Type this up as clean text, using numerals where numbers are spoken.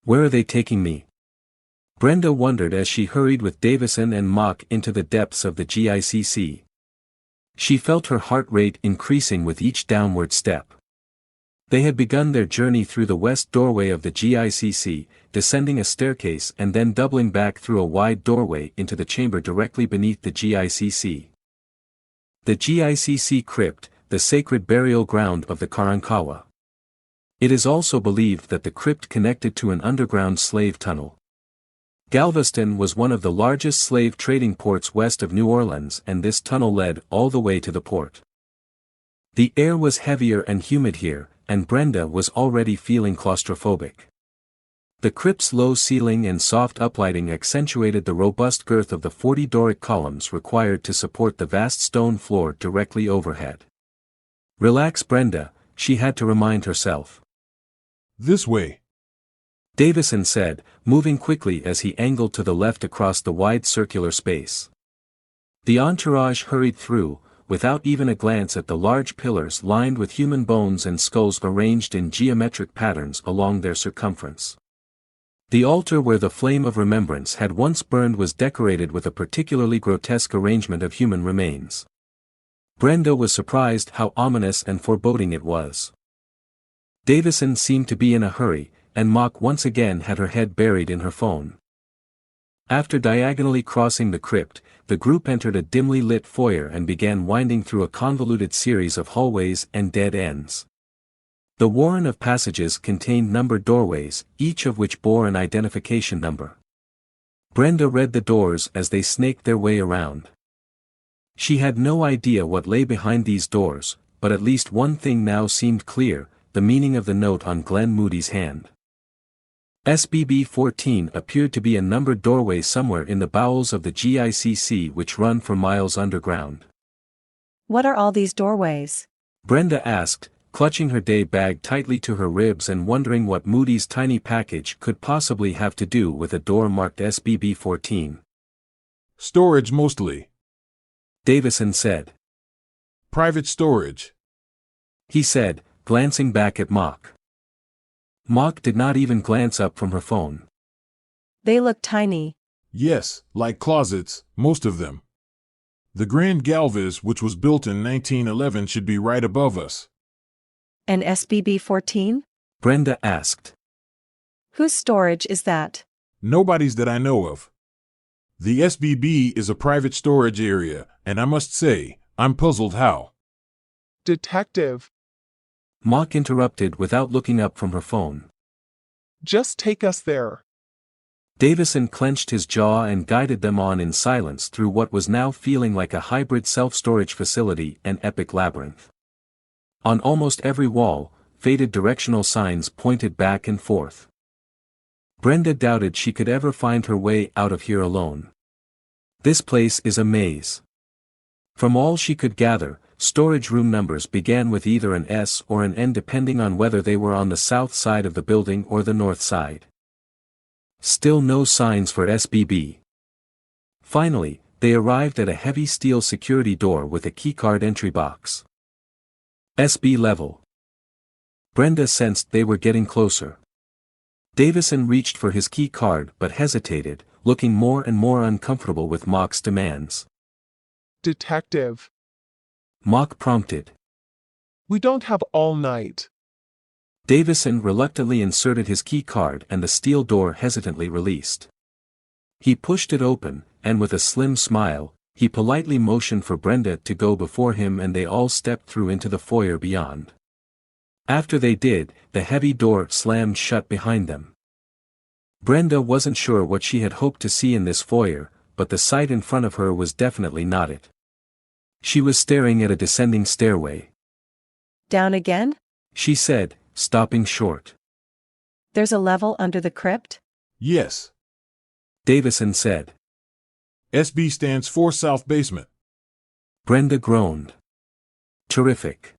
Where are they taking me? Brenda wondered as she hurried with Davison and Mock into the depths of the GICC. She felt her heart rate increasing with each downward step. They had begun their journey through the west doorway of the GICC, descending a staircase and then doubling back through a wide doorway into the chamber directly beneath the GICC. The GICC crypt, the sacred burial ground of the Karankawa. It is also believed that the crypt connected to an underground slave tunnel. Galveston was one of the largest slave trading ports west of New Orleans, and this tunnel led all the way to the port. The air was heavier and humid here, and Brenda was already feeling claustrophobic. The crypt's low ceiling and soft uplighting accentuated the robust girth of the 40 Doric columns required to support the vast stone floor directly overhead. Relax, Brenda, she had to remind herself. This way, Davison said, moving quickly as he angled to the left across the wide circular space. The entourage hurried through, without even a glance at the large pillars lined with human bones and skulls arranged in geometric patterns along their circumference. The altar where the flame of remembrance had once burned was decorated with a particularly grotesque arrangement of human remains. Brenda was surprised how ominous and foreboding it was. Davison seemed to be in a hurry, and Mock once again had her head buried in her phone. After diagonally crossing the crypt, the group entered a dimly lit foyer and began winding through a convoluted series of hallways and dead ends. The warren of passages contained numbered doorways, each of which bore an identification number. Brenda read the doors as they snaked their way around. She had no idea what lay behind these doors, but at least one thing now seemed clear: the meaning of the note on Glenn Moody's hand. SBB 14 appeared to be a numbered doorway somewhere in the bowels of the GICC, which run for miles underground. What are all these doorways? Brenda asked, clutching her day bag tightly to her ribs and wondering what Moody's tiny package could possibly have to do with a door marked SBB 14. Storage mostly, Davison said. Private storage, He said, glancing back at Mock. Mock did not even glance up from her phone. They look tiny. Yes, like closets, most of them. The Grand Galvez, which was built in 1911, should be right above us. And SBB 14? Brenda asked. Whose storage is that? Nobody's that I know of. The SBB is a private storage area, and I must say, I'm puzzled how. Detective, Mock interrupted without looking up from her phone. just take us there. Davison clenched his jaw and guided them on in silence through what was now feeling like a hybrid self-storage facility and epic labyrinth. On almost every wall, faded directional signs pointed back and forth. Brenda doubted she could ever find her way out of here alone. This place is a maze. From all she could gather, storage room numbers began with either an S or an N depending on whether they were on the south side of the building or the north side. Still no signs for SBB. Finally, they arrived at a heavy steel security door with a keycard entry box. SB level. Brenda sensed they were getting closer. Davison reached for his key card but hesitated, looking more and more uncomfortable with Mock's demands. Detective, Mock prompted. we don't have all night. Davison reluctantly inserted his key card and the steel door hesitantly released. He pushed it open, and with a slim smile, he politely motioned for Brenda to go before him, and they all stepped through into the foyer beyond. After they did, the heavy door slammed shut behind them. Brenda wasn't sure what she had hoped to see in this foyer, but the sight in front of her was definitely not it. She was staring at a descending stairway. Down again? She said, stopping short. There's a level under the crypt? Yes. Davison said. SB stands for South Basement. Brenda groaned. Terrific.